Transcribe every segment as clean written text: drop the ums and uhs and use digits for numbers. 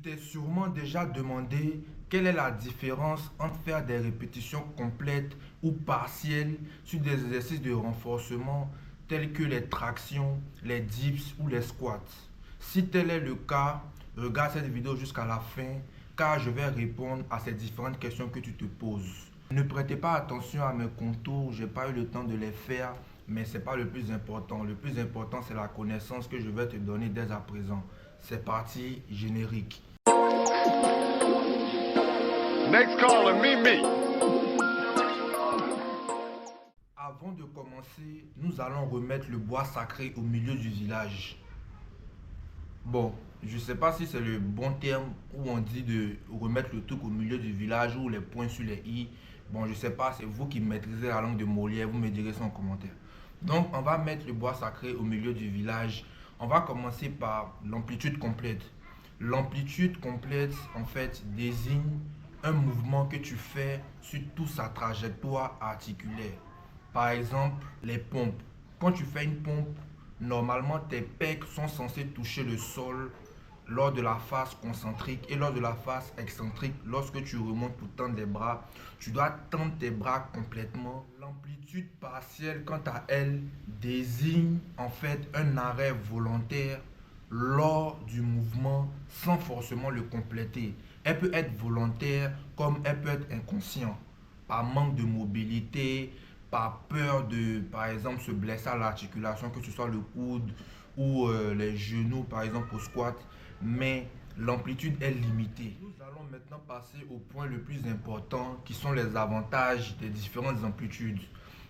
t'es sûrement déjà demandé quelle est la différence entre faire des répétitions complètes ou partielles sur des exercices de renforcement tels que les tractions, les dips ou les squats. Si tel est le cas, regarde cette vidéo jusqu'à la fin car je vais répondre à ces différentes questions que tu te poses. Ne prêtez pas attention à mes contours, je n'ai pas eu le temps de les faire, mais ce n'est pas le plus important. Le plus important, c'est la connaissance que je vais te donner dès à présent. C'est parti, générique. Next caller, me. Avant de commencer, nous allons remettre le bois sacré au milieu du village. Bon, je ne sais pas si c'est le bon terme où on dit de remettre le truc au milieu du village ou les points sur les i. Bon, je ne sais pas, c'est vous qui maîtrisez la langue de Molière, vous me direz ça en commentaire. Donc, on va mettre le bois sacré au milieu du village. On va commencer par l'amplitude complète. L'amplitude complète, en fait, désigne un mouvement que tu fais sur toute sa trajectoire articulaire. Par exemple, les pompes. Quand tu fais une pompe, normalement tes pecs sont censés toucher le sol lors de la phase concentrique et lors de la phase excentrique. Lorsque tu remontes pour tendre les bras, tu dois tendre tes bras complètement. L'amplitude partielle, quant à elle, désigne en fait un arrêt volontaire lors du mouvement sans forcément le compléter. Elle peut être volontaire comme elle peut être inconsciente, par manque de mobilité, par peur de, par exemple, se blesser à l'articulation, que ce soit le coude ou les genoux, par exemple, au squat. Mais l'amplitude est limitée. Nous allons maintenant passer au point le plus important, qui sont les avantages des différentes amplitudes.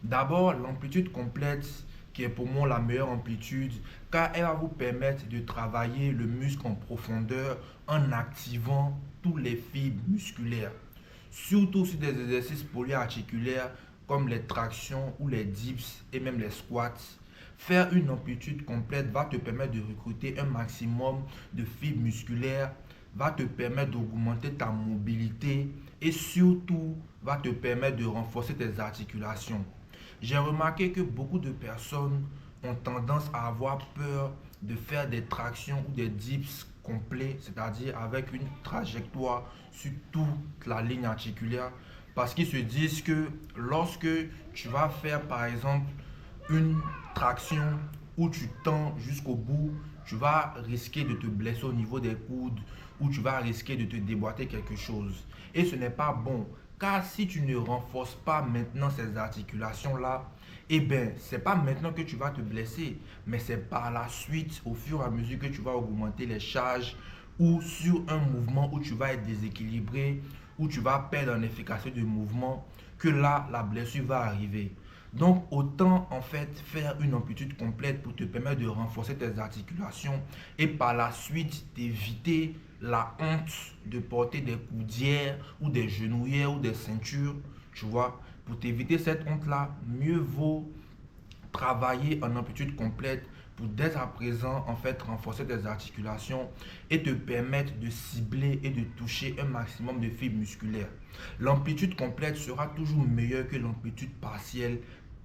D'abord, l'amplitude complète, qui est pour moi la meilleure amplitude, car elle va vous permettre de travailler le muscle en profondeur en activant tous les fibres musculaires. Surtout sur des exercices polyarticulaires comme les tractions ou les dips et même les squats. Faire une amplitude complète va te permettre de recruter un maximum de fibres musculaires, va te permettre d'augmenter ta mobilité et surtout va te permettre de renforcer tes articulations. J'ai remarqué que beaucoup de personnes ont tendance à avoir peur de faire des tractions ou des dips complets, c'est-à-dire avec une trajectoire sur toute la ligne articulaire, parce qu'ils se disent que lorsque tu vas faire par exemple une traction où tu tends jusqu'au bout, tu vas risquer de te blesser au niveau des coudes ou tu vas risquer de te déboîter quelque chose. Et ce n'est pas bon, car si tu ne renforces pas maintenant ces articulations-là, eh bien, ce n'est pas maintenant que tu vas te blesser, mais c'est par la suite, au fur et à mesure que tu vas augmenter les charges ou sur un mouvement où tu vas être déséquilibré, où tu vas perdre en efficacité de mouvement, que là, la blessure va arriver. Donc, autant en fait faire une amplitude complète pour te permettre de renforcer tes articulations et par la suite d'éviter la honte de porter des coudières ou des genouillères ou des ceintures, tu vois. Pour t'éviter cette honte-là, mieux vaut travailler en amplitude complète pour dès à présent en fait renforcer tes articulations et te permettre de cibler et de toucher un maximum de fibres musculaires. L'amplitude complète sera toujours meilleure que l'amplitude partielle,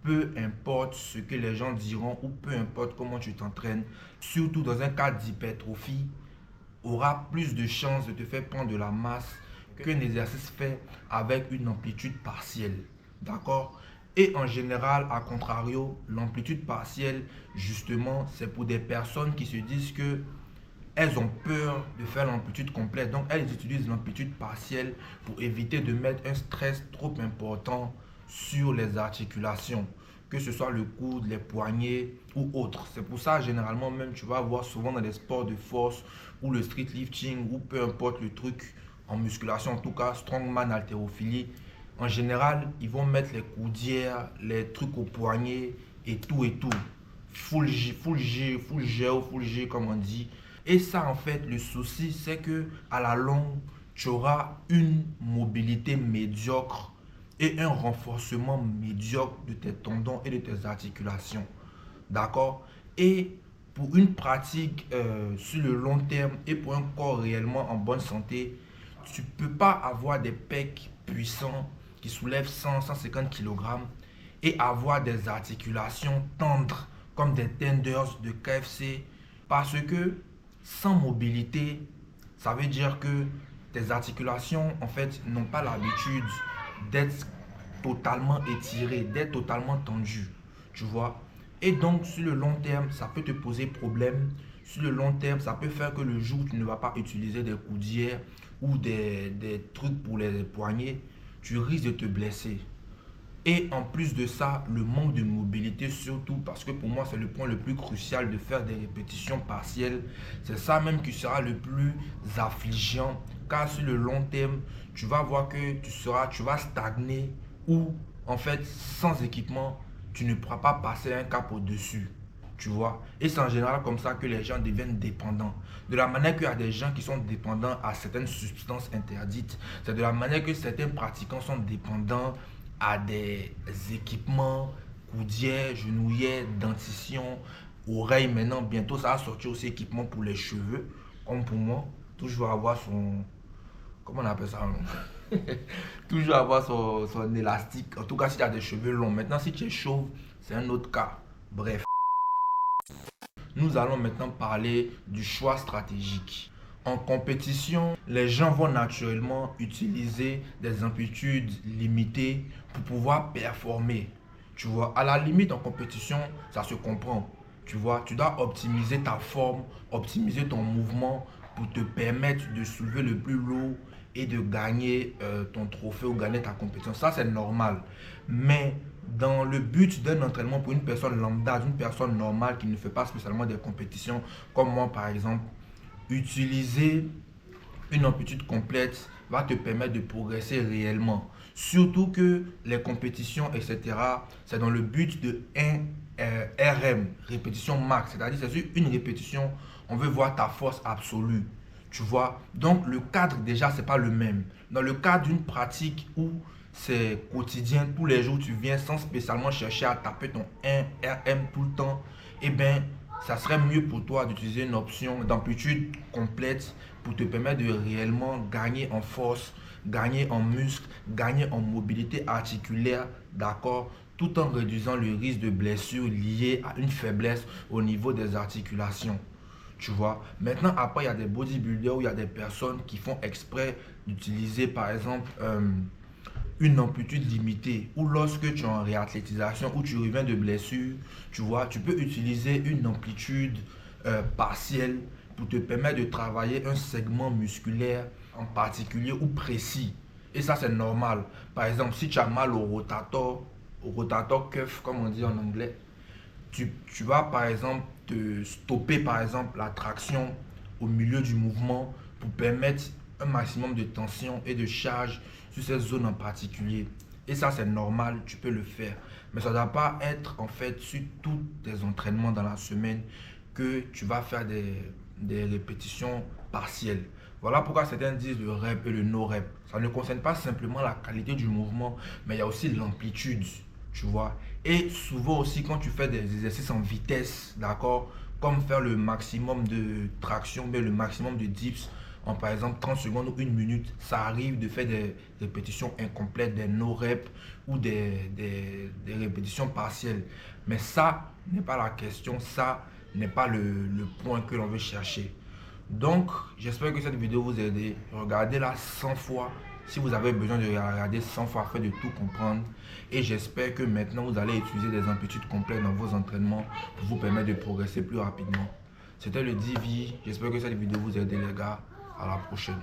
peu importe ce que les gens diront ou peu importe comment tu t'entraînes, surtout dans un cas d'hypertrophie, aura plus de chances de te faire prendre de la masse qu'un exercice fait avec une amplitude partielle. D'accord? Et en général, à contrario, l'amplitude partielle, justement, c'est pour des personnes qui se disent que elles ont peur de faire l'amplitude complète. Donc, elles utilisent l'amplitude partielle pour éviter de mettre un stress trop important sur les articulations, que ce soit le coude, les poignets ou autres. C'est pour ça, généralement, même, tu vas voir souvent dans les sports de force ou le street lifting ou peu importe le truc en musculation, en tout cas, strongman, haltérophilie. En général, ils vont mettre les coudières, les trucs aux poignets et tout et tout. Full G, full G, full G ou full G comme on dit. Et ça, en fait, le souci, c'est que à la longue, tu auras une mobilité médiocre et un renforcement médiocre de tes tendons et de tes articulations. D'accord? Et pour une pratique sur le long terme et pour un corps réellement en bonne santé, tu ne peux pas avoir des pecs puissants qui soulèvent 100-150 kg et avoir des articulations tendres comme des tenders de KFC parce que sans mobilité, Ça veut dire que tes articulations, en fait, n'ont pas l'habitude d'être totalement étirées, d'être totalement tendues, tu vois. Et donc, sur le long terme, ça peut te poser problème. Sur le long terme, ça peut faire que le jour où tu ne vas pas utiliser des coudières ou des trucs pour les poignets, tu risques de te blesser. Et en plus de ça, le manque de mobilité surtout, parce que pour moi c'est le point le plus crucial de faire des répétitions partielles. C'est ça même qui sera le plus affligeant, car sur le long terme, tu vas voir que tu vas stagner ou en fait sans équipement, tu ne pourras pas passer un cap au-dessus. Tu vois, et c'est en général comme ça que les gens deviennent dépendants. De la manière qu'il y a des gens qui sont dépendants à certaines substances interdites, c'est de la manière que certains pratiquants sont dépendants à des équipements, coudières, genouillères, dentition, oreilles. Maintenant, bientôt, ça va sortir aussi équipement pour les cheveux, comme pour moi. Toujours avoir son... Comment on appelle ça? Toujours avoir son élastique. En tout cas, si tu as des cheveux longs. Maintenant, si tu es chauve, c'est un autre cas. Bref. Nous allons maintenant parler du choix stratégique. En compétition, les gens vont naturellement utiliser des amplitudes limitées pour pouvoir performer. Tu vois, à la limite en compétition, ça se comprend. Tu vois, tu dois optimiser ta forme, optimiser ton mouvement pour te permettre de soulever le plus lourd et de gagner ton trophée ou gagner ta compétition. Ça, c'est normal. Mais dans le but d'un entraînement pour une personne lambda, une personne normale qui ne fait pas spécialement des compétitions, comme moi par exemple, utiliser une amplitude complète va te permettre de progresser réellement. Surtout que les compétitions, etc., c'est dans le but de 1 RM, répétition max. C'est-à-dire, c'est sur une répétition, on veut voir ta force absolue. Tu vois? Donc, le cadre, déjà, c'est pas le même. Dans le cadre d'une pratique où c'est quotidien, tous les jours, tu viens sans spécialement chercher à taper ton 1 RM tout le temps, eh bien, ça serait mieux pour toi d'utiliser une option d'amplitude complète pour te permettre de réellement gagner en force, gagner en muscle, gagner en mobilité articulaire, d'accord, tout en réduisant le risque de blessure lié à une faiblesse au niveau des articulations. Tu vois, maintenant, après, il y a des bodybuilders où il y a des personnes qui font exprès d'utiliser, par exemple, une amplitude limitée, ou lorsque tu es en réathlétisation, ou tu reviens de blessure, tu vois, tu peux utiliser une amplitude partielle pour te permettre de travailler un segment musculaire en particulier ou précis. Et ça, c'est normal. Par exemple, si tu as mal au rotator cuff, comme on dit en anglais, tu vas par exemple te stopper par exemple la traction au milieu du mouvement pour permettre un maximum de tension et de charge sur ces zones en particulier. Et ça, c'est normal, tu peux le faire. Mais ça ne doit pas être en fait sur tous tes entraînements dans la semaine que tu vas faire des répétitions partielles. Voilà pourquoi certains disent le rep et le no-rep. Ça ne concerne pas simplement la qualité du mouvement, mais il y a aussi l'amplitude, tu vois. Et souvent aussi, quand tu fais des exercices en vitesse, d'accord, comme faire le maximum de traction, mais le maximum de dips, en par exemple 30 secondes ou 1 minute, ça arrive de faire des répétitions incomplètes, des no-reps ou des répétitions partielles. Mais ça n'est pas la question, ça n'est pas le point que l'on veut chercher. Donc, j'espère que cette vidéo vous a aidé. Regardez-la 100 fois si vous avez besoin de regarder 100 fois afin de tout comprendre. Et j'espère que maintenant vous allez utiliser des amplitudes complètes dans vos entraînements pour vous permettre de progresser plus rapidement. C'était le Divi. J'espère que cette vidéo vous a aidé les gars. À la prochaine.